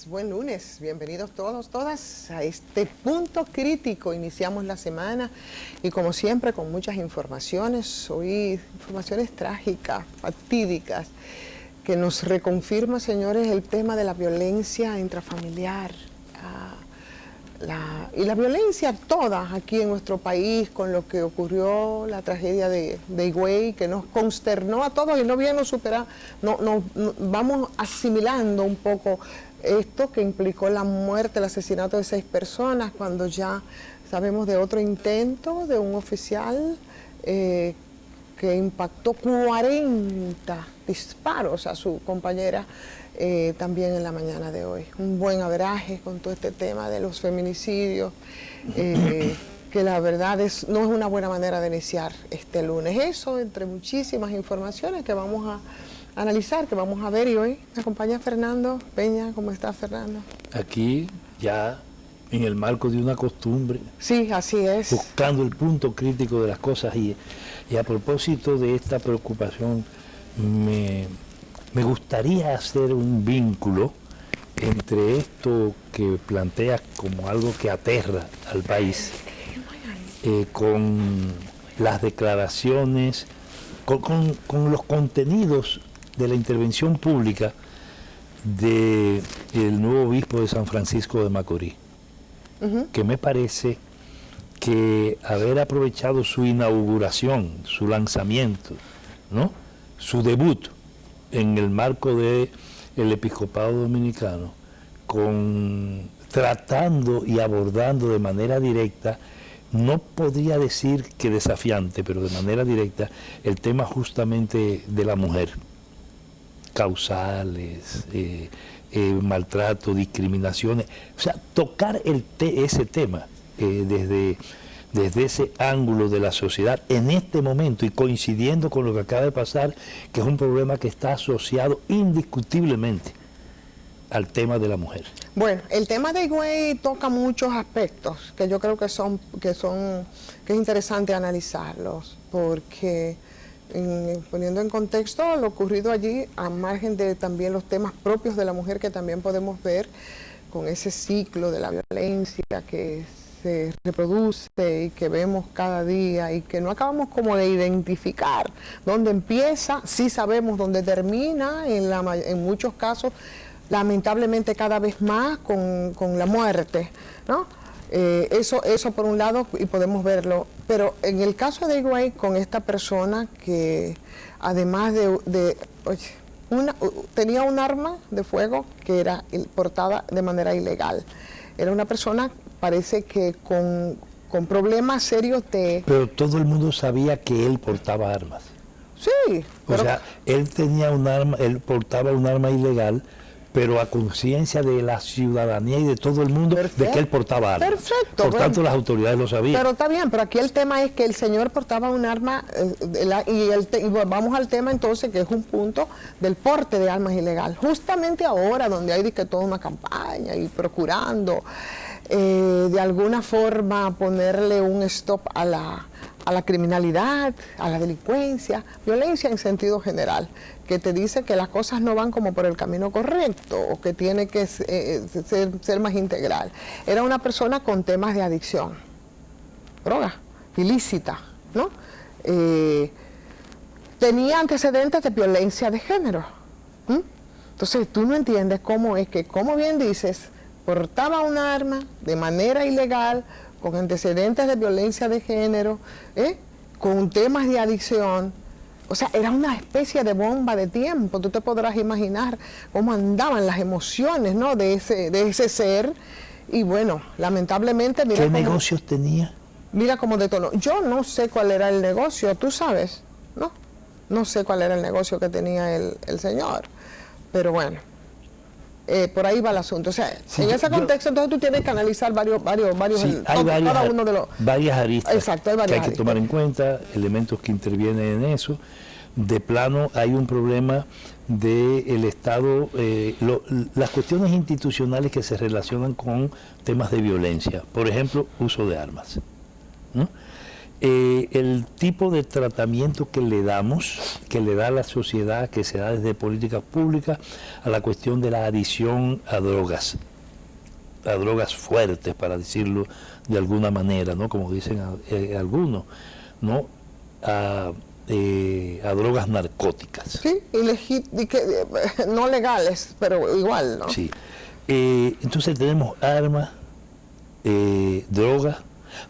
buen lunes, bienvenidos todos, todas a este punto crítico. Iniciamos la semana y como siempre con muchas informaciones, hoy informaciones trágicas, fatídicas, que nos reconfirma, señores, el tema de la violencia intrafamiliar. Y la violencia toda aquí en nuestro país, con lo que ocurrió, la tragedia de Higüey, que nos consternó a todos y no bien nos supera, vamos asimilando un poco esto que implicó la muerte, el asesinato de 6 personas, cuando ya sabemos de otro intento de un oficial que impactó 40 disparos a su compañera también en la mañana de hoy. Un buen averaje con todo este tema de los feminicidios, que la verdad no es una buena manera de iniciar este lunes. Eso, entre muchísimas informaciones que vamos a analizar, que vamos a ver, y hoy me acompaña Fernando Peña. ¿Cómo está, Fernando? Aquí ya en el marco de una costumbre. Sí, así es. Buscando el punto crítico de las cosas y a propósito de esta preocupación, me gustaría hacer un vínculo entre esto que planteas como algo que aterra al país, con las declaraciones, con los contenidos de la intervención pública del nuevo obispo de San Francisco de Macorís, que me parece que haber aprovechado su inauguración, su lanzamiento, ¿no?, su debut en el marco del episcopado dominicano, tratando y abordando de manera directa, no podría decir que desafiante, pero de manera directa, el tema justamente de la mujer, causales, maltrato, discriminaciones, o sea, tocar ese tema desde ese ángulo de la sociedad en este momento, y coincidiendo con lo que acaba de pasar, que es un problema que está asociado indiscutiblemente al tema de la mujer. Bueno, el tema de Higüey toca muchos aspectos que yo creo que es interesante analizarlos, porque poniendo en contexto lo ocurrido allí, a margen de también los temas propios de la mujer que también podemos ver con ese ciclo de la violencia que se reproduce y que vemos cada día y que no acabamos como de identificar dónde empieza, sí sabemos dónde termina, en muchos casos lamentablemente cada vez más con la muerte, ¿no? Eso por un lado, y podemos verlo, pero en el caso de Higüey, con esta persona que además tenía un arma de fuego que era portada de manera ilegal, era una persona, parece que con problemas serios de... Pero todo el mundo sabía que él portaba armas. Sí. O sea, él tenía un arma, él portaba un arma ilegal, pero a conciencia de la ciudadanía y de todo el mundo, perfecto, de que él portaba armas. Perfecto. Por tanto, las autoridades lo sabían. Pero está bien, pero aquí el tema es que el señor portaba un arma, y vamos al tema entonces, que es un punto del porte de armas ilegal. Justamente ahora, donde hay toda una campaña y procurando de alguna forma ponerle un stop a la criminalidad, a la delincuencia, violencia en sentido general, que te dice que las cosas no van como por el camino correcto o que tiene que ser más integral. Era una persona con temas de adicción, droga, ilícita, ¿no? Tenía antecedentes de violencia de género. Entonces tú no entiendes cómo es que, como bien dices, portaba un arma de manera ilegal, con antecedentes de violencia de género, con temas de adicción. O sea, era una especie de bomba de tiempo. Tú te podrás imaginar cómo andaban las emociones, ¿no?, de ese ser. Y bueno, lamentablemente... Mira ¿Qué negocios tenía? Mira cómo detonó. Yo no sé cuál era el negocio, ¿tú sabes? No sé cuál era el negocio que tenía el señor. Pero bueno, por ahí va el asunto. O sea, sí, en ese contexto, entonces tú tienes que analizar varios sí, cada uno de los... Varias aristas. Exacto, hay varias que hay que tomar en cuenta, elementos que intervienen en eso. De plano, hay un problema del Estado, las cuestiones institucionales que se relacionan con temas de violencia. Por ejemplo, uso de armas, ¿no? el tipo de tratamiento que le damos, que le da la sociedad, que se da desde políticas públicas, a la cuestión de la adicción a drogas fuertes, para decirlo de alguna manera, ¿no? Como dicen algunos, ¿no? A drogas narcóticas. Sí, no legales, pero igual, ¿no? Sí. Entonces tenemos armas,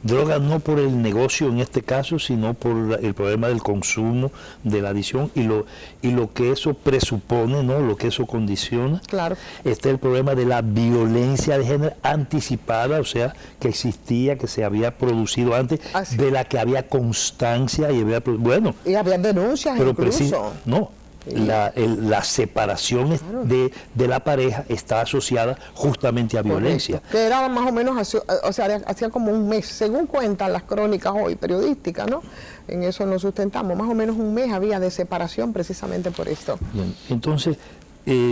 drogas no por el negocio en este caso, sino por el problema del consumo, de la adicción y lo que eso presupone, ¿no? Lo que eso condiciona. Claro. Está el problema de la violencia de género anticipada, o sea, que existía, que se había producido antes, Así. de la que había constancia y había, bueno. Y había denuncias Pero incluso. no. La separación Claro. de la pareja está asociada justamente a violencia. Correcto. Que era más o menos, hacía como un mes, según cuentan las crónicas hoy periodísticas, ¿no? En eso nos sustentamos, más o menos un mes había de separación precisamente por esto. Bien. Entonces,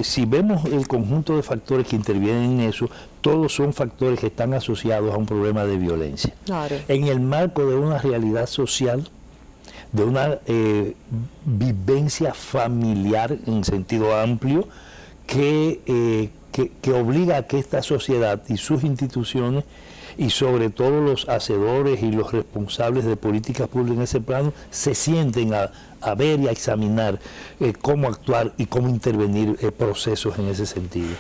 si vemos el conjunto de factores que intervienen en eso, todos son factores que están asociados a un problema de violencia. Claro. En el marco de una realidad social, de una vivencia familiar en sentido amplio que obliga a que esta sociedad y sus instituciones y sobre todo los hacedores y los responsables de políticas públicas en ese plano se sienten a ver y a examinar cómo actuar y cómo intervenir procesos en ese sentido.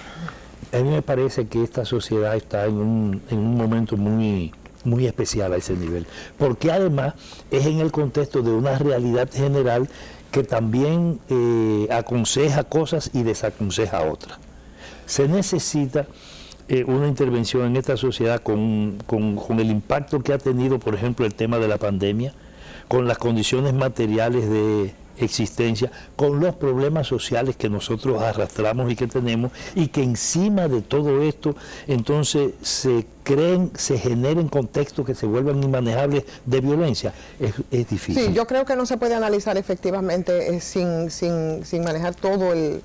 A mí me parece que esta sociedad está en un momento muy especial a ese nivel, porque además es en el contexto de una realidad general que también aconseja cosas y desaconseja otras. Se necesita una intervención en esta sociedad con el impacto que ha tenido, por ejemplo, el tema de la pandemia, con las condiciones materiales de existencia, con los problemas sociales que nosotros arrastramos y que tenemos, y que encima de todo esto entonces se generen contextos que se vuelvan inmanejables de violencia. Es difícil. Sí, yo creo que no se puede analizar efectivamente sin manejar todo el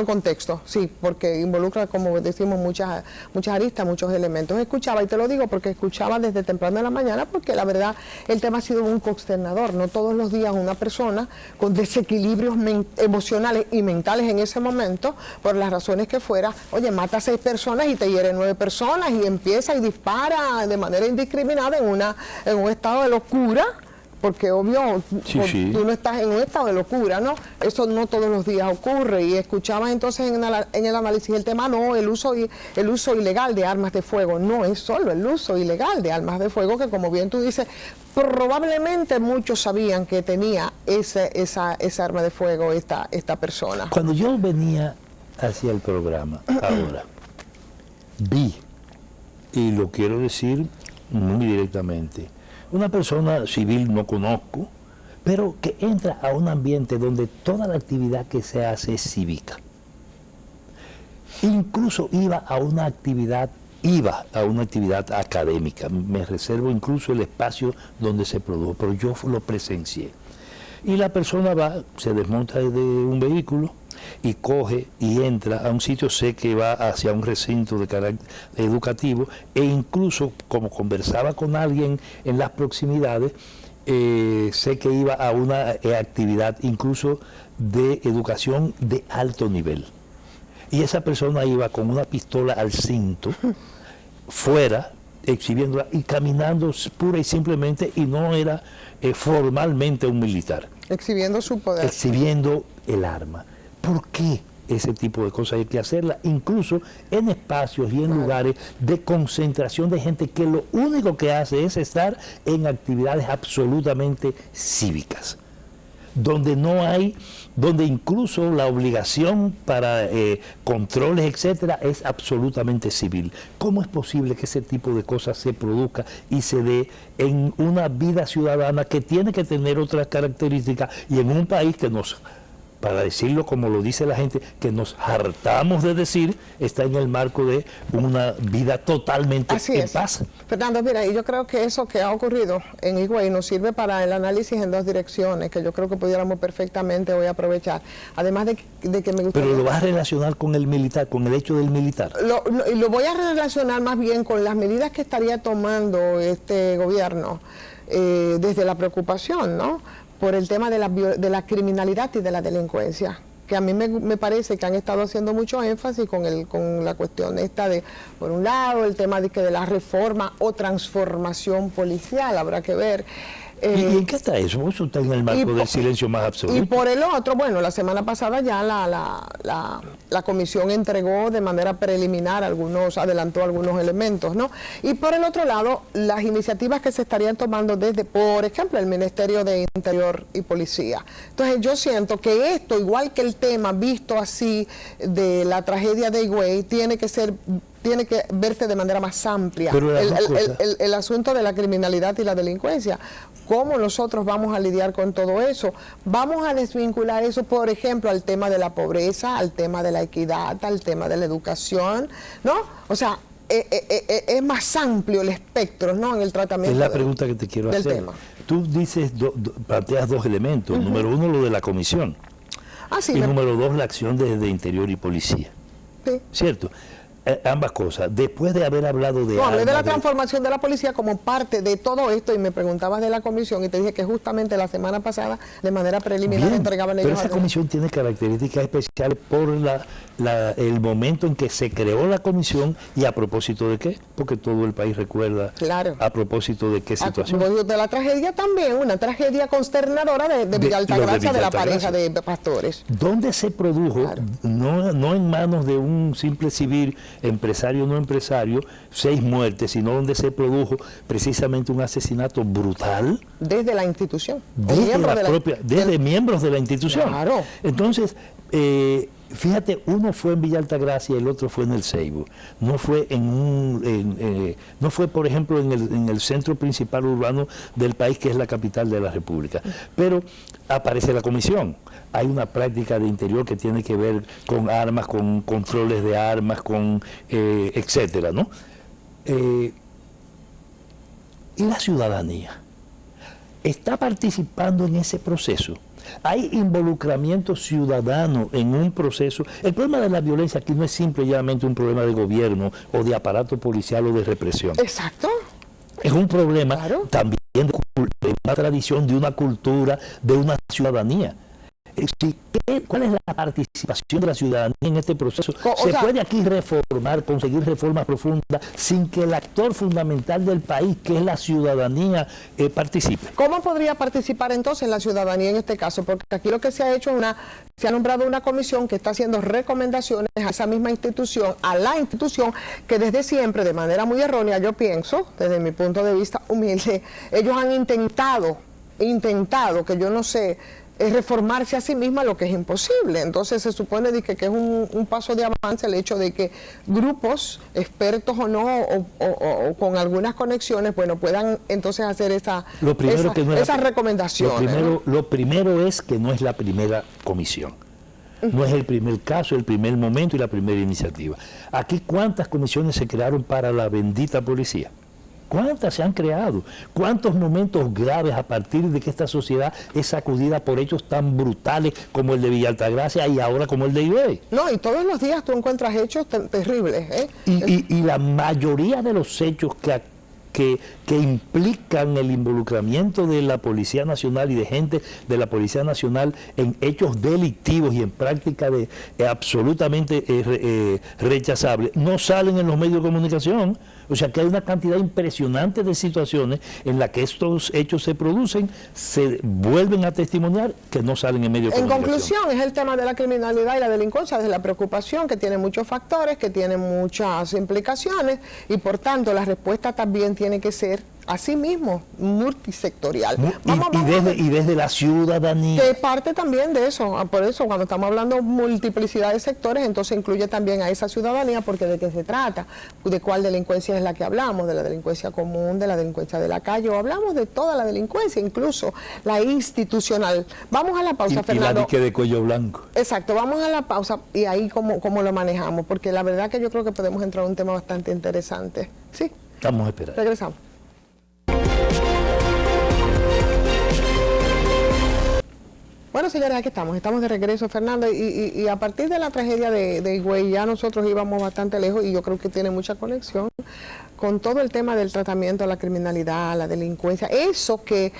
contexto, sí, porque involucra, como decimos, muchas aristas, muchos elementos. Escuchaba, y te lo digo porque escuchaba desde temprano de la mañana, porque la verdad el tema ha sido un consternador. No todos los días una persona con desequilibrios emocionales y mentales en ese momento, por las razones que fuera, oye, mata a 6 personas y te hiere 9 personas y empieza y dispara de manera indiscriminada en un estado de locura. Porque obvio, sí. tú no estás en un estado de locura, ¿no? Eso no todos los días ocurre. Y escuchaba entonces en el análisis el tema, no, el uso ilegal de armas de fuego. No es solo el uso ilegal de armas de fuego, que como bien tú dices, probablemente muchos sabían que tenía esa arma de fuego esta persona. Cuando yo venía hacia el programa, ahora, vi, y lo quiero decir muy directamente, una persona civil no conozco, pero que entra a un ambiente donde toda la actividad que se hace es cívica. Incluso iba a una actividad académica. Me reservo incluso el espacio donde se produjo, pero yo lo presencié. Y la persona va, se desmonta de un vehículo y coge y entra a un sitio, sé que va hacia un recinto de carácter educativo, e incluso como conversaba con alguien en las proximidades, sé que iba a una actividad incluso de educación de alto nivel. Y esa persona iba con una pistola al cinto, fuera, exhibiéndola y caminando pura y simplemente, y no era formalmente un militar. Exhibiendo su poder. Exhibiendo el arma. ¿Por qué ese tipo de cosas hay que hacerlas? Incluso en espacios y en lugares de concentración de gente que lo único que hace es estar en actividades absolutamente cívicas, donde incluso la obligación para controles, etcétera, es absolutamente civil. ¿Cómo es posible que ese tipo de cosas se produzca y se dé en una vida ciudadana que tiene que tener otras características y en un país que nos para decirlo como lo dice la gente, que nos hartamos de decir, está en el marco de una vida totalmente en paz. Fernando, mira, y yo creo que eso que ha ocurrido en Higüey nos sirve para el análisis en dos direcciones, que yo creo que pudiéramos perfectamente hoy aprovechar. Además de que me gustaría... Pero lo vas a relacionar con el militar, con el hecho del militar. Lo voy a relacionar más bien con las medidas que estaría tomando este gobierno desde la preocupación, ¿no?, por el tema de la criminalidad y de la delincuencia, que a mí me parece que han estado haciendo mucho énfasis con la cuestión esta de, por un lado, el tema de la reforma o transformación policial, habrá que ver. ¿Y en qué está eso? Eso está en el marco del silencio más absoluto. Y por el otro, bueno, la semana pasada ya la comisión entregó de manera preliminar adelantó algunos elementos, ¿no? Y por el otro lado, las iniciativas que se estarían tomando desde, por ejemplo, el Ministerio de Interior y Policía. Entonces yo siento que esto, igual que el tema visto así de la tragedia de Higüey, tiene que verse de manera más amplia. Pero el asunto de la criminalidad y la delincuencia. ¿Cómo nosotros vamos a lidiar con todo eso? Vamos a desvincular eso, por ejemplo, al tema de la pobreza, al tema de la equidad, al tema de la educación, ¿no? O sea, es más amplio el espectro, ¿no?, en el tratamiento. Es la pregunta que te quiero hacer. Tema. Tú dices, planteas dos elementos. Número uno, lo de la comisión. Sí, y número dos, la acción de Interior y Policía. Sí. ¿Cierto? Ambas cosas. Después de haber hablado de... hablé de la transformación de la policía como parte de todo esto y me preguntabas de la comisión y te dije que justamente la semana pasada de manera preliminar entregaban ellos... Pero esa comisión tiene características especiales por el momento en que se creó la comisión y a propósito de qué, porque todo el país recuerda a propósito de qué situación. A propósito de la tragedia también, una tragedia consternadora de Villa Altagracia, de la pareja de pastores. ¿Dónde se produjo? Claro. No en manos de un simple civil, empresario o no empresario, 6 muertes, sino donde se produjo precisamente un asesinato brutal. Desde la institución. Desde miembros de la institución. Claro. Entonces, fíjate, uno fue en Villa Altagracia y el otro fue en el Ceibo. No fue no fue, por ejemplo, en el centro principal urbano del país, que es la capital de la República. Pero aparece la comisión. Hay una práctica de interior que tiene que ver con armas, con controles de armas, con etcétera, ¿no? ¿Y la ciudadanía? ¿Está participando en ese proceso? ¿Hay involucramiento ciudadano en un proceso? El problema de la violencia aquí no es simplemente un problema de gobierno o de aparato policial o de represión. Exacto. Es un problema también de una tradición, de una cultura, de una ciudadanía. ¿Cuál es la participación de la ciudadanía en este proceso? ¿Se puede aquí reformar, conseguir reformas profundas sin que el actor fundamental del país, que es la ciudadanía, participe? ¿Cómo podría participar entonces la ciudadanía en este caso? Porque aquí lo que se ha hecho se ha nombrado una comisión que está haciendo recomendaciones a esa misma institución, a la institución que desde siempre, de manera muy errónea, yo pienso, desde mi punto de vista humilde, ellos han intentado, que yo no sé, es reformarse a sí misma, lo que es imposible. Entonces se supone que es un paso de avance el hecho de que grupos, expertos o no, o con algunas conexiones, bueno, puedan entonces hacer esas recomendaciones. Lo primero es que no es la primera comisión. No es el primer caso, el primer momento y la primera iniciativa. Aquí, ¿cuántas comisiones se crearon para la bendita policía? ¿Cuántas se han creado? ¿Cuántos momentos graves a partir de que esta sociedad es sacudida por hechos tan brutales como el de Villa Altagracia y ahora como el de Higüey? No, y todos los días tú encuentras hechos terribles. Y la mayoría de los hechos que implican el involucramiento de la Policía Nacional y de gente de la Policía Nacional en hechos delictivos y en práctica absolutamente rechazables, no salen en los medios de comunicación. O sea que hay una cantidad impresionante de situaciones en las que estos hechos se producen, se vuelven a testimoniar, que no salen en medios de comunicación. En conclusión, es el tema de la criminalidad y la delincuencia, desde la preocupación, que tiene muchos factores, que tiene muchas implicaciones, y por tanto la respuesta también tiene que ser así mismo, multisectorial. Y desde la ciudadanía. Que parte también de eso, por eso cuando estamos hablando de multiplicidad de sectores, entonces incluye también a esa ciudadanía, porque de qué se trata, de cuál delincuencia es la que hablamos, de la delincuencia común, de la delincuencia de la calle, o hablamos de toda la delincuencia, incluso la institucional. Vamos a la pausa, Fernando. Y la dique de cuello blanco. Exacto, vamos a la pausa y ahí cómo lo manejamos, porque la verdad que yo creo que podemos entrar a un tema bastante interesante. Sí. Estamos esperando. Regresamos. Bueno, señores, aquí estamos de regreso, Fernando, y a partir de la tragedia de Higüey ya nosotros íbamos bastante lejos y yo creo que tiene mucha conexión con todo el tema del tratamiento a la criminalidad, a la delincuencia, eso que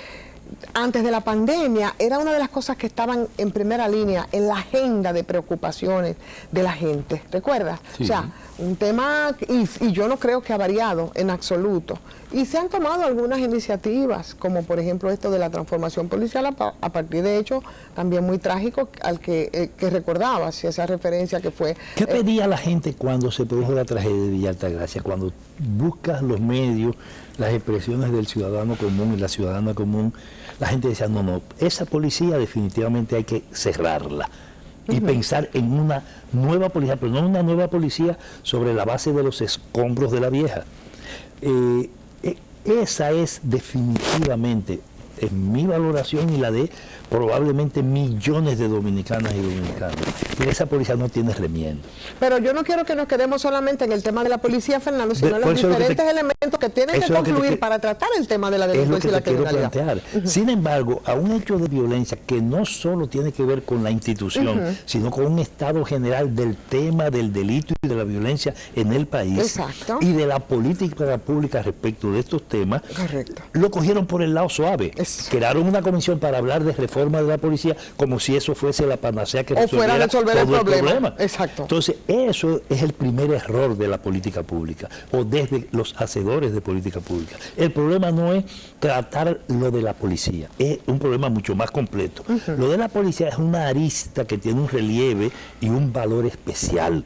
antes de la pandemia era una de las cosas que estaban en primera línea en la agenda de preocupaciones de la gente, ¿recuerdas? Sí. O sea, un tema, y yo no creo que ha variado en absoluto. Y se han tomado algunas iniciativas, como por ejemplo esto de la transformación policial, a partir de hechos también muy trágicos al que recordabas, esa referencia que fue... ¿Qué pedía la gente cuando se produjo la tragedia de Villa Altagracia? Cuando buscas los medios, las expresiones del ciudadano común y la ciudadana común, la gente decía, no, esa policía definitivamente hay que cerrarla. Y pensar en una nueva policía, pero no una nueva policía sobre la base de los escombros de la vieja. Esa es definitivamente, en mi valoración y la de probablemente millones de dominicanas y dominicanos. Y esa policía no tiene remiendo. Pero yo no quiero que nos quedemos solamente en el tema de la policía, Fernando, sino en los diferentes elementos que tienen que confluir para tratar el tema de la delincuencia y la criminalidad. Quiero plantear. Sin embargo, a un hecho de violencia que no solo tiene que ver con la institución, sino con un estado general del tema del delito y de la violencia en el país. Exacto. Y de la política pública respecto de estos temas. Correcto. Lo cogieron por el lado suave. Crearon una comisión para hablar de reforma de la policía como si eso fuese la panacea que resolviera todo el problema. Exacto. Entonces, eso es el primer error de la política pública, o desde los hacedores de política pública. El problema no es tratar lo de la policía, es un problema mucho más completo. Lo de la policía es una arista que tiene un relieve y un valor especial,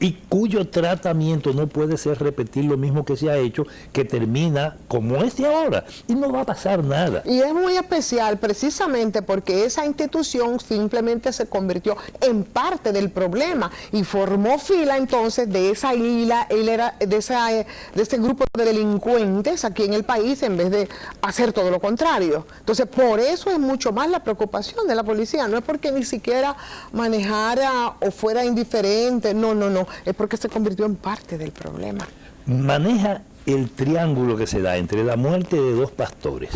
y cuyo tratamiento no puede ser repetir lo mismo que se ha hecho, que termina como es de ahora, y no va a pasar nada. Y es muy especial precisamente porque esa institución simplemente se convirtió en parte del problema y formó fila entonces de esa hilera, de ese grupo de delincuentes aquí en el país, en vez de hacer todo lo contrario. Entonces, por eso es mucho más la preocupación de la policía, no es porque ni siquiera manejara o fuera indiferente, no. Es porque se convirtió en parte del problema. Maneja el triángulo que se da entre la muerte de dos pastores,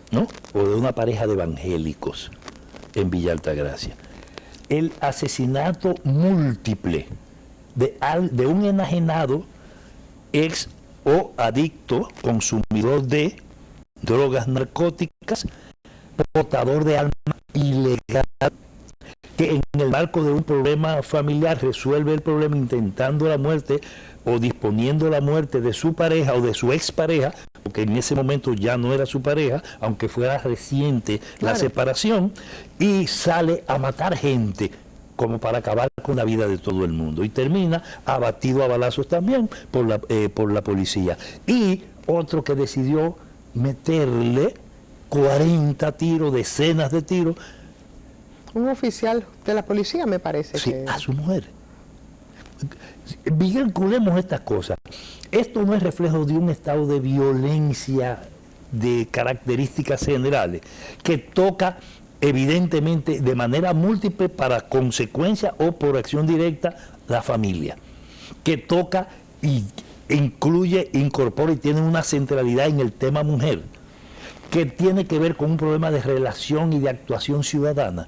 ¿no? O de una pareja de evangélicos en Villa Altagracia. El asesinato múltiple de un enajenado ex o adicto, consumidor de drogas narcóticas, portador de arma ilegal, que en el marco de un problema familiar resuelve el problema intentando la muerte o disponiendo la muerte de su pareja o de su expareja, porque en ese momento ya no era su pareja, aunque fuera reciente la separación, y sale a matar gente como para acabar con la vida de todo el mundo, y termina abatido a balazos también por la policía. Y otro que decidió meterle 40 tiros, decenas de tiros, un oficial de la policía, me parece. Sí, a su mujer. Vinculemos estas cosas. Esto no es reflejo de un estado de violencia de características generales, que toca evidentemente de manera múltiple para consecuencia o por acción directa la familia, que toca y incluye, incorpora y tiene una centralidad en el tema mujer, que tiene que ver con un problema de relación y de actuación ciudadana,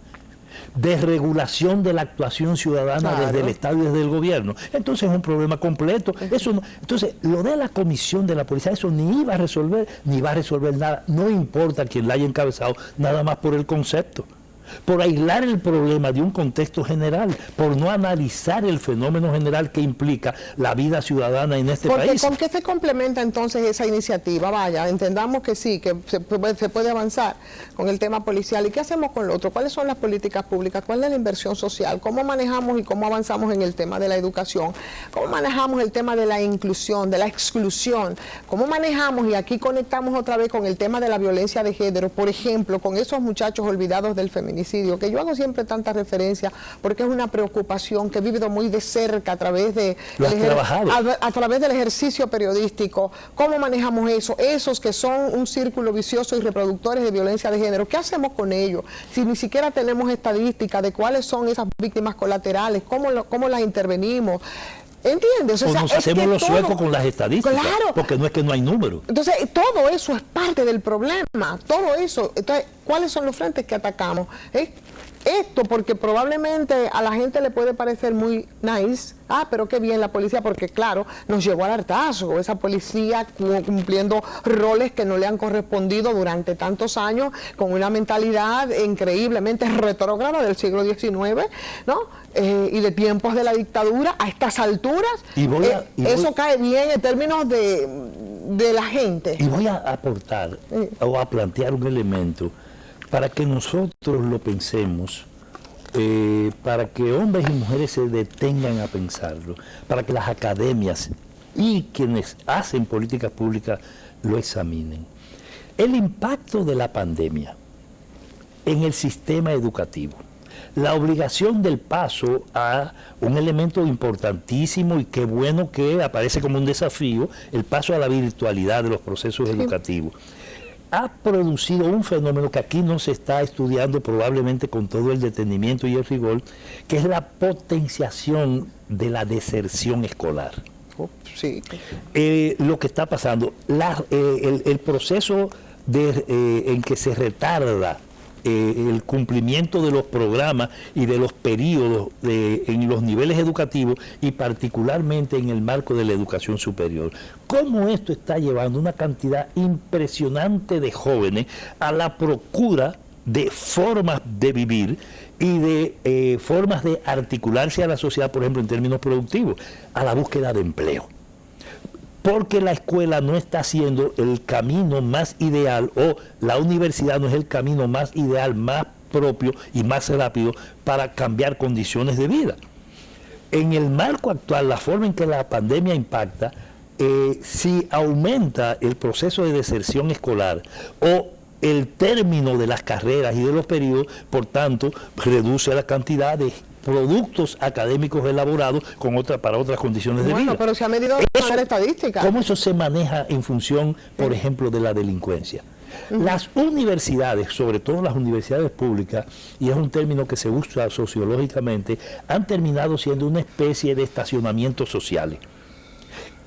de regulación de la actuación ciudadana desde el Estado y desde el gobierno. Entonces es un problema completo. Eso no, entonces, lo de la comisión de la policía, eso ni iba a resolver, ni va a resolver nada. No importa quién la haya encabezado, nada más por el concepto. por aislar el problema de un contexto general, por no analizar el fenómeno general que implica la vida ciudadana en este país. ¿Con qué se complementa entonces esa iniciativa? Vaya, entendamos que sí, que se puede avanzar con el tema policial. ¿Y qué hacemos con lo otro? ¿Cuáles son las políticas públicas? ¿Cuál es la inversión social? ¿Cómo manejamos y cómo avanzamos en el tema de la educación? ¿Cómo manejamos el tema de la inclusión, de la exclusión? ¿Cómo manejamos, y aquí conectamos otra vez con el tema de la violencia de género, por ejemplo, con esos muchachos olvidados del feminicidio, que yo hago siempre tanta referencia porque es una preocupación que he vivido muy de cerca a través de a través del ejercicio periodístico? ¿Cómo manejamos eso? Esos que son un círculo vicioso y reproductores de violencia de género, ¿qué hacemos con ellos? Si ni siquiera tenemos estadísticas de cuáles son esas víctimas colaterales, cómo las intervenimos. ¿Entiendes? O sea, nos hacemos los suecos con las estadísticas, claro, porque no es que no hay números. Entonces, todo eso es parte del problema, todo eso. Entonces, ¿cuáles son los frentes que atacamos? Esto, porque probablemente a la gente le puede parecer muy nice, pero qué bien la policía, porque claro, nos llevó al hartazgo, esa policía cumpliendo roles que no le han correspondido durante tantos años, con una mentalidad increíblemente retrógrada del siglo XIX, ¿no? Y de tiempos de la dictadura, a estas alturas, eso cae bien en términos de la gente. Y voy a aportar, o a plantear un elemento, para que nosotros lo pensemos, para que hombres y mujeres se detengan a pensarlo, para que las academias y quienes hacen políticas públicas lo examinen. El impacto de la pandemia en el sistema educativo, la obligación del paso a un elemento importantísimo y qué bueno que aparece como un desafío, el paso a la virtualidad de los procesos educativos, ha producido un fenómeno que aquí no se está estudiando probablemente con todo el detenimiento y el rigor, que es la potenciación de la deserción escolar. Sí. Lo que está pasando, el proceso en que se retarda el cumplimiento de los programas y de los periodos en los niveles educativos y particularmente en el marco de la educación superior. ¿Cómo esto está llevando una cantidad impresionante de jóvenes a la procura de formas de vivir y de formas de articularse a la sociedad, por ejemplo, en términos productivos, a la búsqueda de empleo? Porque la escuela no está siendo el camino más ideal, o la universidad no es el camino más ideal, más propio y más rápido para cambiar condiciones de vida. En el marco actual, la forma en que la pandemia impacta, si aumenta el proceso de deserción escolar o el término de las carreras y de los periodos, por tanto, reduce la cantidad de productos académicos elaborados para otras condiciones de vida. Bueno, pero se ha medido la estadística. ¿Cómo eso se maneja en función, por ejemplo, de la delincuencia? Las universidades, sobre todo las universidades públicas, y es un término que se usa sociológicamente, han terminado siendo una especie de estacionamientos sociales,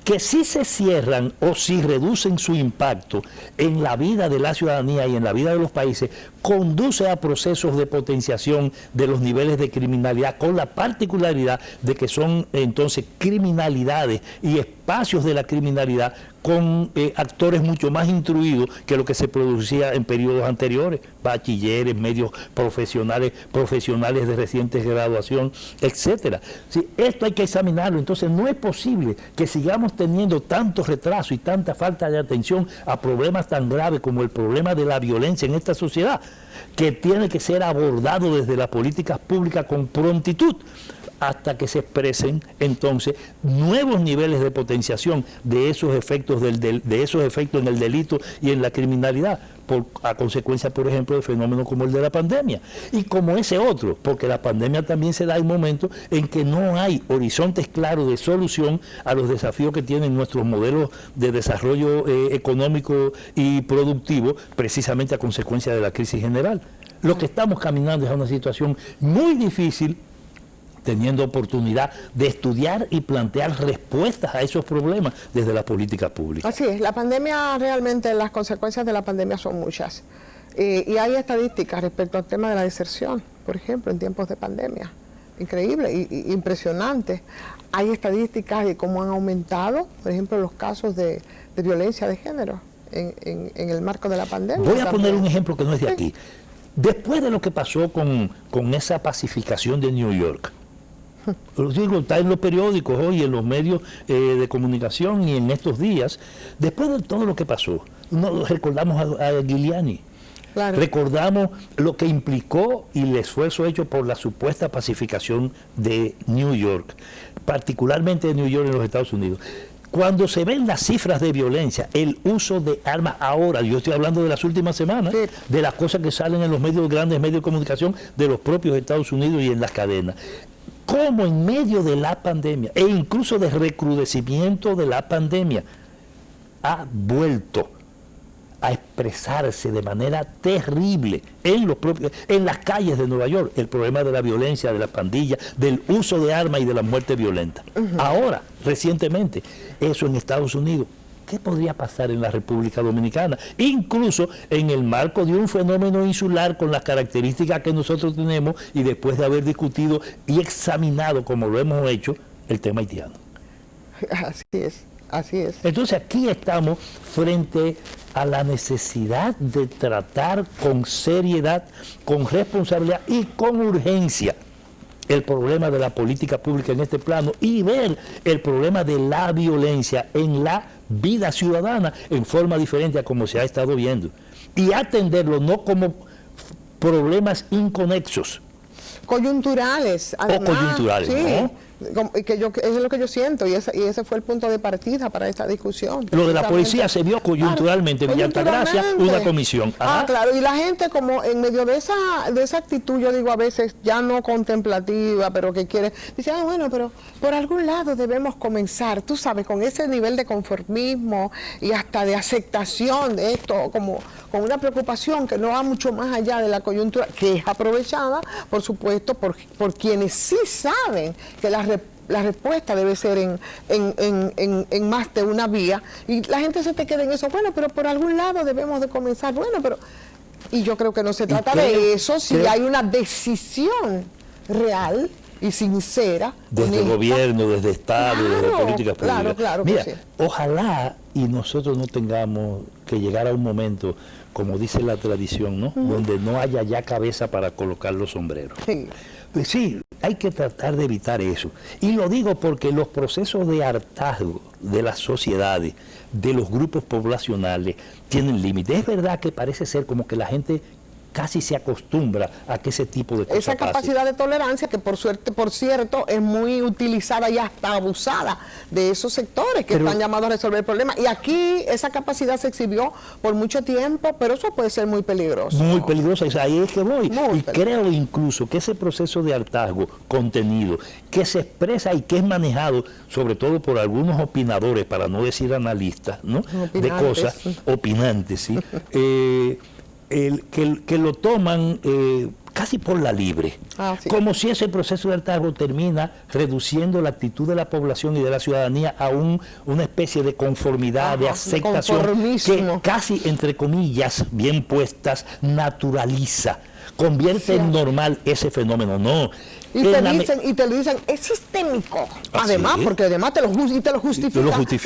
que si se cierran o si reducen su impacto en la vida de la ciudadanía y en la vida de los países, conduce a procesos de potenciación de los niveles de criminalidad, con la particularidad de que son entonces criminalidades y espacios de la criminalidad con actores mucho más instruidos que lo que se producía en periodos anteriores, bachilleres, medios profesionales de reciente graduación, etcétera. Sí, esto hay que examinarlo. Entonces no es posible que sigamos teniendo tanto retraso y tanta falta de atención a problemas tan graves como el problema de la violencia en esta sociedad, que tiene que ser abordado desde las políticas públicas con prontitud, hasta que se expresen entonces nuevos niveles de potenciación de esos efectos en el delito y en la criminalidad, a consecuencia, por ejemplo, de fenómenos como el de la pandemia y como ese otro, porque la pandemia también se da en momentos en que no hay horizontes claros de solución a los desafíos que tienen nuestros modelos de desarrollo económico y productivo, precisamente a consecuencia de la crisis general. Lo que estamos caminando es a una situación muy difícil, teniendo oportunidad de estudiar y plantear respuestas a esos problemas desde la política pública. Así es, la pandemia realmente, las consecuencias de la pandemia son muchas. Y hay estadísticas respecto al tema de la deserción, por ejemplo, en tiempos de pandemia. Increíble, impresionante. Hay estadísticas de cómo han aumentado, por ejemplo, los casos de violencia de género en el marco de la pandemia. Voy a poner un ejemplo que no es de aquí. Después de lo que pasó con esa pacificación de New York, lo digo, está en los periódicos hoy, en los medios de comunicación y en estos días, después de todo lo que pasó, recordamos a Giuliani. Claro. Recordamos lo que implicó y el esfuerzo hecho por la supuesta pacificación de New York, particularmente de New York en los Estados Unidos. Cuando se ven las cifras de violencia, el uso de armas ahora, yo estoy hablando de las últimas semanas, sí, de las cosas que salen en los medios, grandes medios de comunicación de los propios Estados Unidos y en las cadenas, cómo en medio de la pandemia e incluso de recrudecimiento de la pandemia ha vuelto a expresarse de manera terrible en las calles de Nueva York, el problema de la violencia, de la pandilla, del uso de armas y de la muerte violenta. Ahora, recientemente, eso en Estados Unidos. ¿Qué podría pasar en la República Dominicana? Incluso en el marco de un fenómeno insular con las características que nosotros tenemos y después de haber discutido y examinado, como lo hemos hecho, el tema haitiano. Así es. Así es. Entonces aquí estamos frente a la necesidad de tratar con seriedad, con responsabilidad y con urgencia el problema de la política pública en este plano y ver el problema de la violencia en la vida ciudadana en forma diferente a como se ha estado viendo. Y atenderlo no como problemas inconexos. Coyunturales, además, o coyunturales, sí, ¿no? Eso es lo que yo siento y ese fue el punto de partida para esta discusión. Lo de la policía se vio coyunturalmente, claro, Villa Altagracia, una comisión. Ajá. Claro, y la gente como en medio de esa actitud, yo digo a veces ya no contemplativa, pero que quiere, dice, bueno, pero por algún lado debemos comenzar, tú sabes, con ese nivel de conformismo y hasta de aceptación de esto, como con una preocupación que no va mucho más allá de la coyuntura, que es aprovechada, por supuesto, por quienes sí saben que la respuesta debe ser en más de una vía, y la gente se te queda en eso, bueno, pero por algún lado debemos de comenzar, bueno, pero... Y yo creo que no se trata de eso, si hay una decisión real y sincera. Desde el gobierno, desde Estado, claro, desde políticas públicas. Claro, mira, sí. Ojalá y nosotros no tengamos que llegar a un momento, como dice la tradición, ¿no? Donde no haya ya cabeza para colocar los sombreros. Sí. Pues sí, hay que tratar de evitar eso. Y lo digo porque los procesos de hartazgo de las sociedades, de los grupos poblacionales, tienen límites. Es verdad que parece ser como que la gente casi se acostumbra a que ese tipo de cosas esa capacidad de tolerancia que por cierto es muy utilizada y hasta abusada de esos sectores que están llamados a resolver el problema, y aquí esa capacidad se exhibió por mucho tiempo, pero eso puede ser muy peligroso. Muy peligroso, ahí es que voy. Y creo incluso que ese proceso de hartazgo contenido, que se expresa y que es manejado sobre todo por algunos opinadores, para no decir analistas, ¿no? De cosas, opinantes, ¿sí? Que lo toman casi por la libre, sí, como si ese proceso de hartazgo termina reduciendo la actitud de la población y de la ciudadanía a una especie de conformidad, de aceptación, que casi, entre comillas, bien puestas, naturaliza, convierte en normal ese fenómeno. No. Y te lo dicen, es sistémico. Además, porque además te lo justifican. No, porque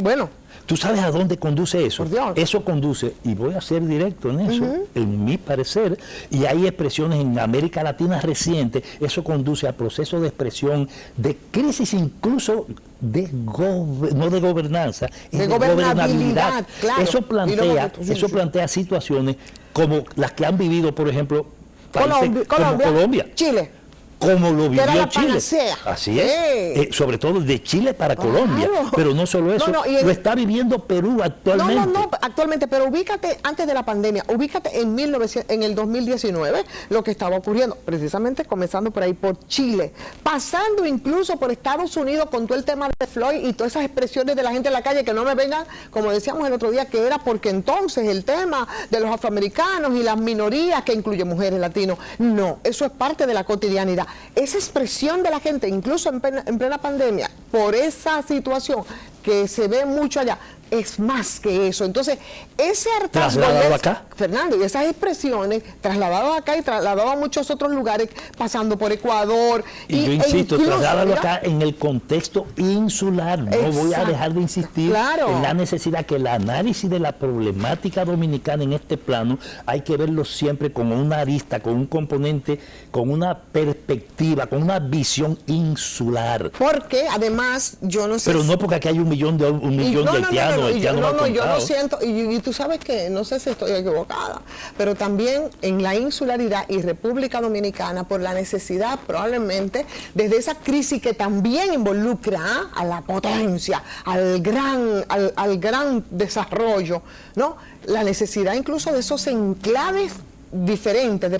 bueno. ¿Tú sabes a dónde conduce eso? Eso conduce, y voy a ser directo en eso, en mi parecer, y hay expresiones en América Latina reciente, eso conduce a procesos de expresión, de crisis incluso no de gobernanza, de gobernabilidad. Claro. Eso plantea situaciones como las que han vivido, por ejemplo, países como Colombia, Chile. Como lo vivió Chile. Panacea. Así es. Sobre todo de Chile para Colombia. Pero no solo eso, lo está viviendo Perú actualmente. No, actualmente, pero ubícate antes de la pandemia, ubícate en el 2019, lo que estaba ocurriendo, precisamente comenzando por ahí, por Chile, pasando incluso por Estados Unidos con todo el tema de Floyd y todas esas expresiones de la gente en la calle, que no me vengan, como decíamos el otro día, que era porque entonces el tema de los afroamericanos y las minorías, que incluye mujeres, latinos, no, eso es parte de la cotidianidad. Esa expresión de la gente, incluso en plena pandemia, por esa situación que se ve mucho allá, es más que eso. Entonces, ese hartazgo, ¿trasladado acá? Fernando, y esas expresiones trasladadas acá y trasladadas a muchos otros lugares, pasando por Ecuador. Y yo insisto, trasládalo acá en el contexto insular. No voy a dejar de insistir en la necesidad que el análisis de la problemática dominicana en este plano hay que verlo siempre con una arista, con un componente, con una perspectiva, con una visión insular. Porque además, yo no sé... Pero no porque aquí hay un millón de haitianos. Yo lo siento, y tú sabes que, no sé si estoy equivocada, pero también en la insularidad y República Dominicana, por la necesidad probablemente, desde esa crisis que también involucra a la potencia, al gran desarrollo, ¿no? La necesidad incluso de esos enclaves diferentes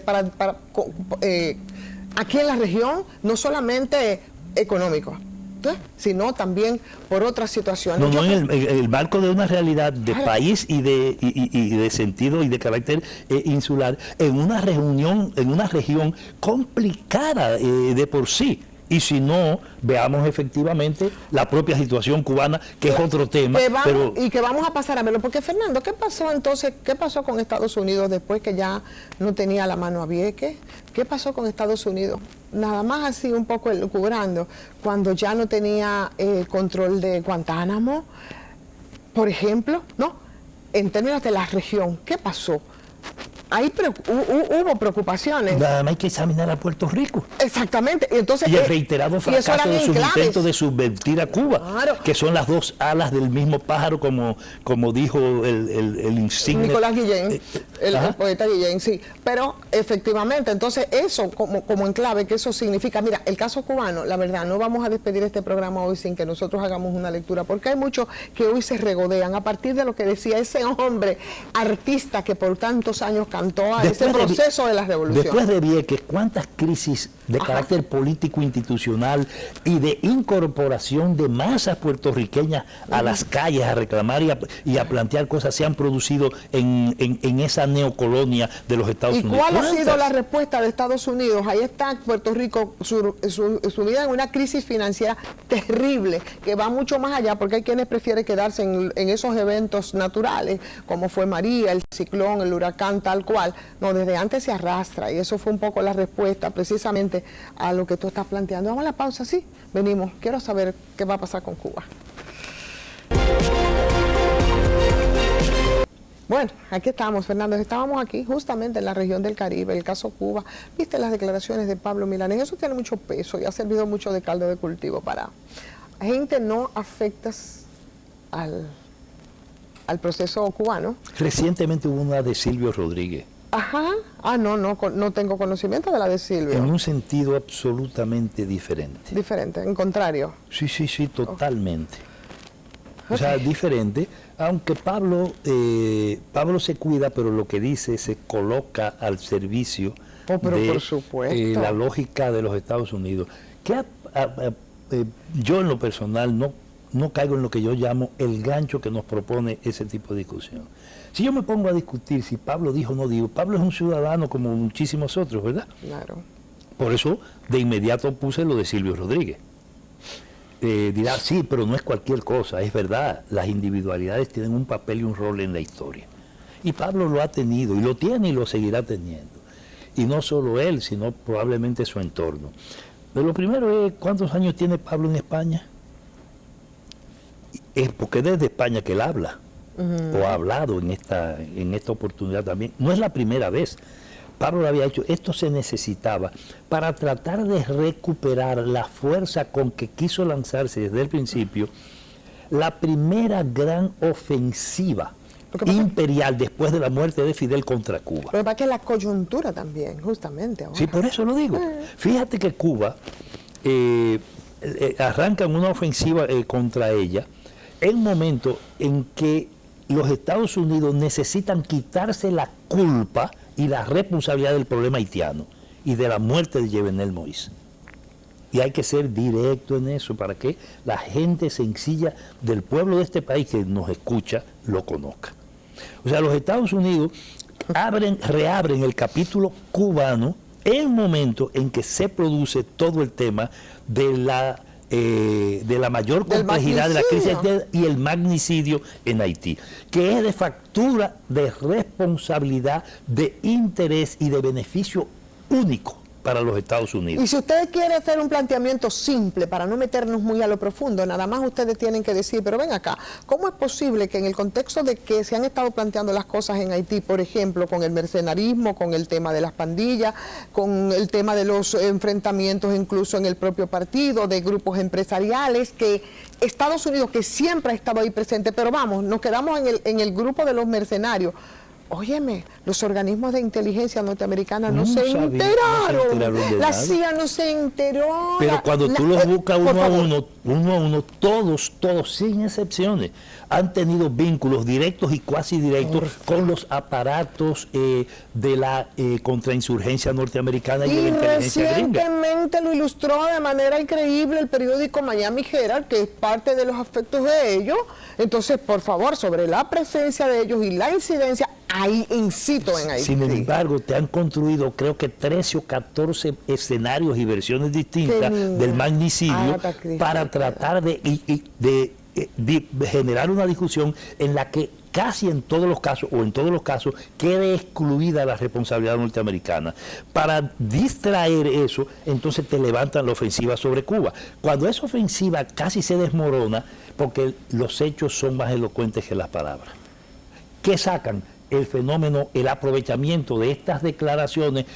aquí en la región, no solamente económicos, sino también por otras situaciones. No, en el marco de una realidad de país y de sentido y de carácter insular, en una región complicada de por sí. Y si no, veamos efectivamente la propia situación cubana, que es otro tema. Y que vamos a pasar a verlo. Porque, Fernando, ¿qué pasó entonces? ¿Qué pasó con Estados Unidos después que ya no tenía la mano a Vieques? ¿Qué pasó con Estados Unidos? Nada más así un poco elucubrando, cuando ya no tenía control de Guantánamo, por ejemplo, ¿no? En términos de la región, ¿qué pasó? Ahí hubo preocupaciones. Nada más hay que examinar a Puerto Rico. Exactamente. Entonces, y el reiterado fracaso de sus intentos de subvertir a Cuba, que son las dos alas del mismo pájaro, como dijo el insigne Nicolás Guillén, el poeta Guillén, sí. Pero efectivamente, entonces eso como enclave, que eso significa, mira, el caso cubano, la verdad, no vamos a despedir este programa hoy sin que nosotros hagamos una lectura, porque hay muchos que hoy se regodean a partir de lo que decía ese hombre artista que por tantos años cantó a ese proceso de la revolución. Después de Vieques, ¿cuántas crisis de carácter político institucional y de incorporación de masas puertorriqueñas a las calles a reclamar y a plantear cosas se han producido en esa neocolonia de los Estados Unidos? ¿Y cuál ha sido la respuesta de Estados Unidos? Ahí está Puerto Rico sumida en una crisis financiera terrible, que va mucho más allá, porque hay quienes prefieren quedarse en esos eventos naturales, como fue María, el ciclón, el huracán, tal cual. No, desde antes se arrastra, y eso fue un poco la respuesta precisamente a lo que tú estás planteando. Vamos a la pausa, sí, venimos. Quiero saber qué va a pasar con Cuba. Bueno, aquí estamos, Fernando. Estábamos aquí justamente en la región del Caribe, el caso Cuba. Viste las declaraciones de Pablo Milanés. Eso tiene mucho peso y ha servido mucho de caldo de cultivo para gente no afectas al proceso cubano. Recientemente hubo una de Silvio Rodríguez. Ajá. No tengo conocimiento de la de Silvio. En un sentido absolutamente diferente. Diferente, en contrario. Sí, totalmente. O sea, diferente, aunque Pablo se cuida, pero lo que dice se coloca al servicio de por supuesto, la lógica de los Estados Unidos. Yo en lo personal no caigo en lo que yo llamo el gancho que nos propone ese tipo de discusión. Si yo me pongo a discutir si Pablo dijo o no dijo, Pablo es un ciudadano como muchísimos otros, ¿verdad? Claro. Por eso de inmediato puse lo de Silvio Rodríguez. Dirá, sí, pero no es cualquier cosa, es verdad, las individualidades tienen un papel y un rol en la historia. Y Pablo lo ha tenido, y lo tiene y lo seguirá teniendo. Y no solo él, sino probablemente su entorno. Pero lo primero es, ¿cuántos años tiene Pablo en España? Es porque desde España que él habla, o ha hablado en esta oportunidad también. No es la primera vez. Pablo lo había hecho, esto se necesitaba para tratar de recuperar la fuerza con que quiso lanzarse desde el principio la primera gran ofensiva imperial después de la muerte de Fidel contra Cuba. Pero para que la coyuntura también, justamente. Ahora. Sí, por eso lo digo. Fíjate que Cuba arranca una ofensiva contra ella en un momento en que los Estados Unidos necesitan quitarse la culpa y la responsabilidad del problema haitiano y de la muerte de Jovenel Moïse. Y hay que ser directo en eso para que la gente sencilla del pueblo de este país que nos escucha lo conozca. O sea, los Estados Unidos reabren el capítulo cubano en el momento en que se produce todo el tema de la de la mayor complejidad de la crisis y el magnicidio en Haití, que es de factura de responsabilidad, de interés y de beneficio único para los Estados Unidos. Y si ustedes quieren hacer un planteamiento simple para no meternos muy a lo profundo, nada más ustedes tienen que decir, pero ven acá, ¿cómo es posible que en el contexto de que se han estado planteando las cosas en Haití, por ejemplo, con el mercenarismo, con el tema de las pandillas, con el tema de los enfrentamientos incluso en el propio partido, de grupos empresariales, que Estados Unidos, que siempre ha estado ahí presente, pero vamos, nos quedamos en el grupo de los mercenarios? Óyeme, los organismos de inteligencia norteamericana no se enteraron. La CIA no se enteró. Pero cuando tú los buscas uno a uno, todos, sin excepciones, han tenido vínculos directos y cuasi directos con los aparatos de la contrainsurgencia norteamericana y de la inteligencia gringa. Recientemente lo ilustró de manera increíble el periódico Miami Herald, que es parte de los afectos de ellos. Entonces, por favor, sobre la presencia de ellos y la incidencia, ahí incito en Haití. Sin embargo, te han construido creo que 13 o 14 escenarios y versiones distintas del magnicidio para tratar de generar una discusión en la que casi en todos los casos, o en todos los casos, quede excluida la responsabilidad norteamericana. Para distraer eso, entonces te levantan la ofensiva sobre Cuba. Cuando esa ofensiva casi se desmorona, porque los hechos son más elocuentes que las palabras. ¿Qué sacan? El fenómeno, el aprovechamiento de estas declaraciones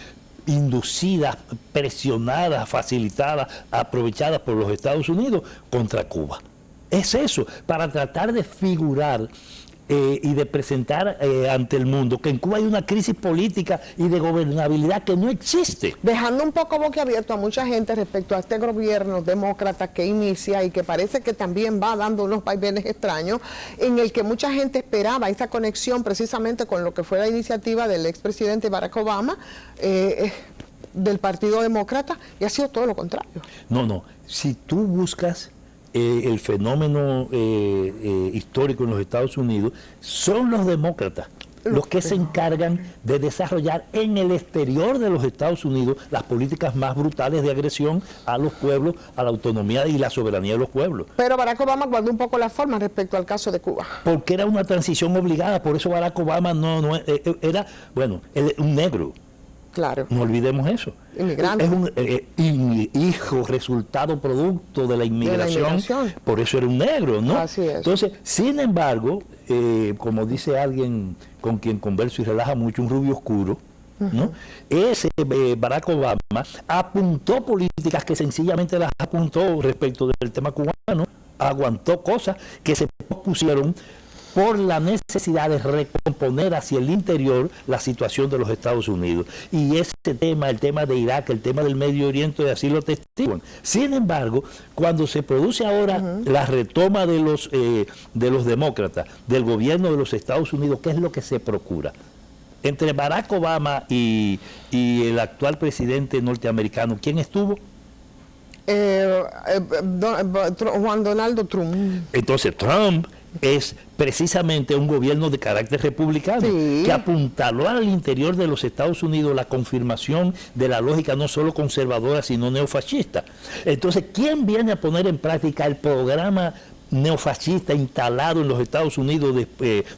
inducidas, presionadas, facilitadas, aprovechadas por los Estados Unidos contra Cuba. Es eso, para tratar de figurar y de presentar ante el mundo que en Cuba hay una crisis política y de gobernabilidad que no existe. Dejando un poco boquiabierto a mucha gente respecto a este gobierno demócrata que inicia y que parece que también va dando unos vaivenes extraños, en el que mucha gente esperaba esa conexión precisamente con lo que fue la iniciativa del expresidente Barack Obama, del Partido Demócrata, y ha sido todo lo contrario. No, si tú buscas el fenómeno histórico en los Estados Unidos, son los demócratas los que se encargan de desarrollar en el exterior de los Estados Unidos las políticas más brutales de agresión a los pueblos, a la autonomía y la soberanía de los pueblos. Pero Barack Obama guardó un poco la forma respecto al caso de Cuba. Porque era una transición obligada, por eso Barack Obama era, un negro. Claro. No olvidemos eso. Inmigrante. Es un hijo, resultado, producto de la inmigración. Por eso era un negro, ¿no? Así es. Entonces, sin embargo, como dice alguien con quien converso y relaja mucho, un rubio oscuro, ¿no? Ese Barack Obama apuntó políticas que sencillamente las apuntó respecto del tema cubano, aguantó cosas que se pusieron por la necesidad de recomponer hacia el interior la situación de los Estados Unidos. Y ese tema, el tema de Irak, el tema del Medio Oriente, así lo testiguan. Sin embargo, cuando se produce ahora la retoma de los demócratas, del gobierno de los Estados Unidos, ¿qué es lo que se procura? Entre Barack Obama y el actual presidente norteamericano, ¿quién estuvo? Juan Donaldo Trump. Entonces Trump es precisamente un gobierno de carácter republicano, que apuntaló al interior de los Estados Unidos la confirmación de la lógica no solo conservadora, sino neofascista. Entonces, ¿quién viene a poner en práctica el programa neofascista instalado en los Estados Unidos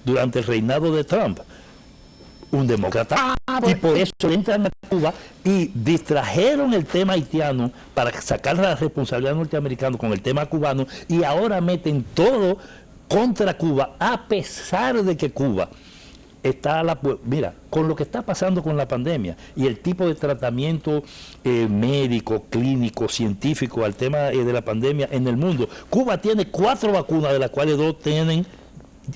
durante el reinado de Trump? Un demócrata. Y por eso entran a Cuba y distrajeron el tema haitiano para sacar la responsabilidad norteamericana con el tema cubano, y ahora meten todo contra Cuba, a pesar de que Cuba está mira, con lo que está pasando con la pandemia y el tipo de tratamiento médico, clínico, científico al tema de la pandemia en el mundo. Cuba tiene 4 vacunas, de las cuales 2 tienen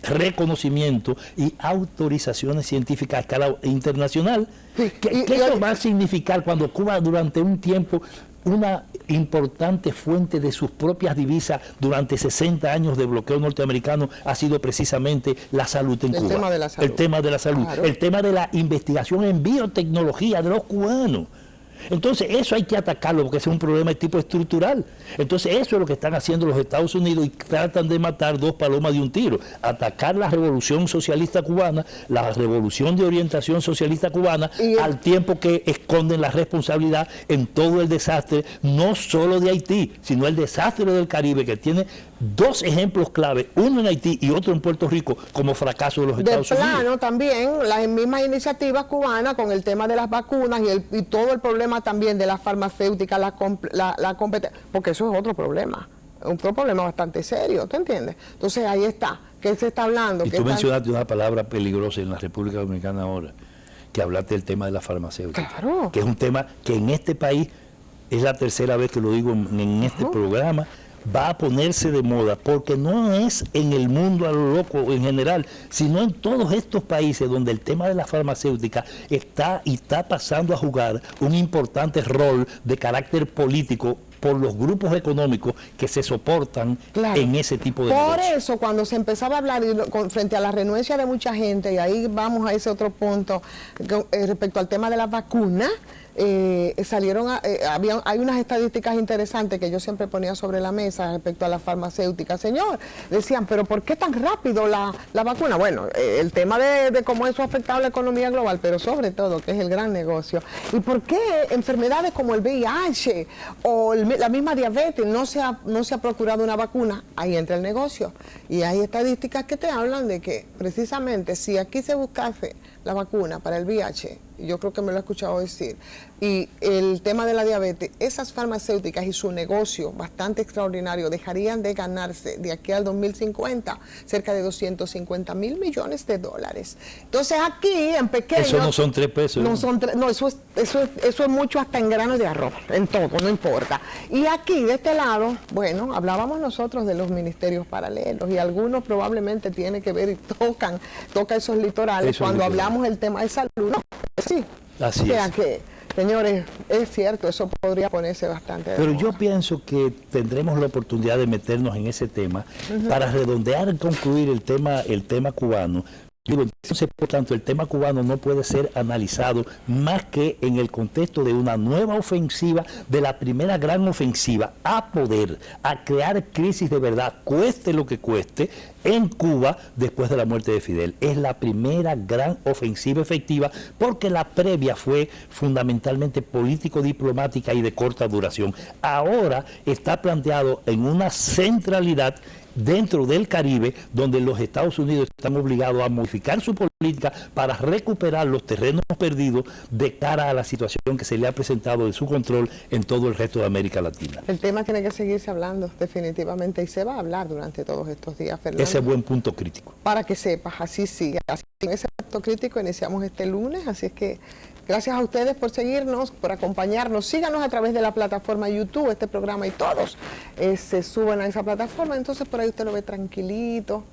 reconocimiento y autorizaciones científicas a escala internacional. ¿Qué eso va a significar cuando Cuba durante un tiempo, una importante fuente de sus propias divisas durante 60 años de bloqueo norteamericano ha sido precisamente la salud en Cuba? El tema de la salud. Claro. El tema de la investigación en biotecnología de los cubanos. Entonces eso hay que atacarlo porque ese es un problema de tipo estructural. Entonces eso es lo que están haciendo los Estados Unidos y tratan de matar dos palomas de un tiro. Atacar la revolución socialista cubana, la revolución de orientación socialista cubana, al tiempo que esconden la responsabilidad en todo el desastre, no solo de Haití, sino el desastre del Caribe, que tiene dos ejemplos clave, uno en Haití y otro en Puerto Rico, como fracaso de los Estados Unidos. De plano también las mismas iniciativas cubanas con el tema de las vacunas y todo el problema también de las farmacéuticas, la competencia, porque eso es otro problema bastante serio, ¿tú entiendes? Entonces ahí está, ¿qué se está hablando? Y tú mencionaste una palabra peligrosa en la República Dominicana ahora, que hablaste del tema de la farmacéutica, claro, que es un tema que en este país, es la tercera vez que lo digo en este programa, va a ponerse de moda, porque no es en el mundo a lo loco en general, sino en todos estos países donde el tema de la farmacéutica está pasando a jugar un importante rol de carácter político por los grupos económicos que se soportan en ese tipo de negocios. Por eso, cuando se empezaba a hablar frente a la renuencia de mucha gente, y ahí vamos a ese otro punto, respecto al tema de las vacunas, hay unas estadísticas interesantes que yo siempre ponía sobre la mesa respecto a las farmacéuticas. Señor, decían, pero ¿por qué tan rápido la vacuna? Bueno, el tema de cómo eso ha afectado a la economía global, pero sobre todo, que es el gran negocio. ¿Y por qué enfermedades como el VIH o la misma diabetes no se ha procurado una vacuna? Ahí entra el negocio. Y hay estadísticas que te hablan de que precisamente si aquí se buscase la vacuna para el VIH, yo creo que me lo he escuchado decir, y el tema de la diabetes, esas farmacéuticas y su negocio bastante extraordinario dejarían de ganarse de aquí al 2050 cerca de 250 mil millones de dólares. Entonces aquí en pequeño... Eso no son 3 pesos. No, eso es mucho hasta en granos de arroz, en todo, no importa. Y aquí de este lado, bueno, hablábamos nosotros de los ministerios paralelos y algunos probablemente tienen que ver y toca esos litorales cuando hablamos del tema de salud. No, sí. Así es. Que, señores, es cierto, eso podría ponerse bastante. Pero yo pienso que tendremos la oportunidad de meternos en ese tema para redondear y concluir el tema cubano. Entonces, por tanto, el tema cubano no puede ser analizado más que en el contexto de una nueva ofensiva, de la primera gran ofensiva a poder, a crear crisis de verdad, cueste lo que cueste, en Cuba después de la muerte de Fidel. Es la primera gran ofensiva efectiva porque la previa fue fundamentalmente político-diplomática y de corta duración. Ahora está planteado en una centralidad dentro del Caribe, donde los Estados Unidos están obligados a modificar su política para recuperar los terrenos perdidos de cara a la situación que se le ha presentado de su control en todo el resto de América Latina. El tema tiene que seguirse hablando definitivamente y se va a hablar durante todos estos días, Fernando. Ese es buen punto crítico. Para que sepas, así sigue. Así, en ese punto crítico iniciamos este lunes, así es que gracias a ustedes por seguirnos, por acompañarnos. Síganos a través de la plataforma YouTube, este programa y todos se suben a esa plataforma. Entonces por ahí usted lo ve tranquilito,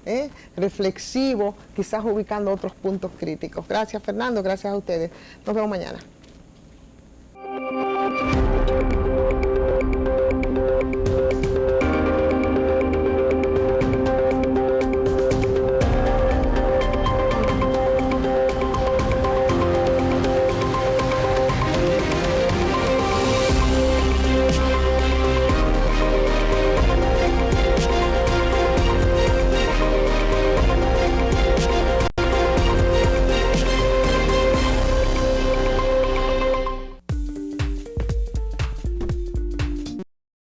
reflexivo, quizás ubicando otros puntos críticos. Gracias, Fernando, gracias a ustedes. Nos vemos mañana.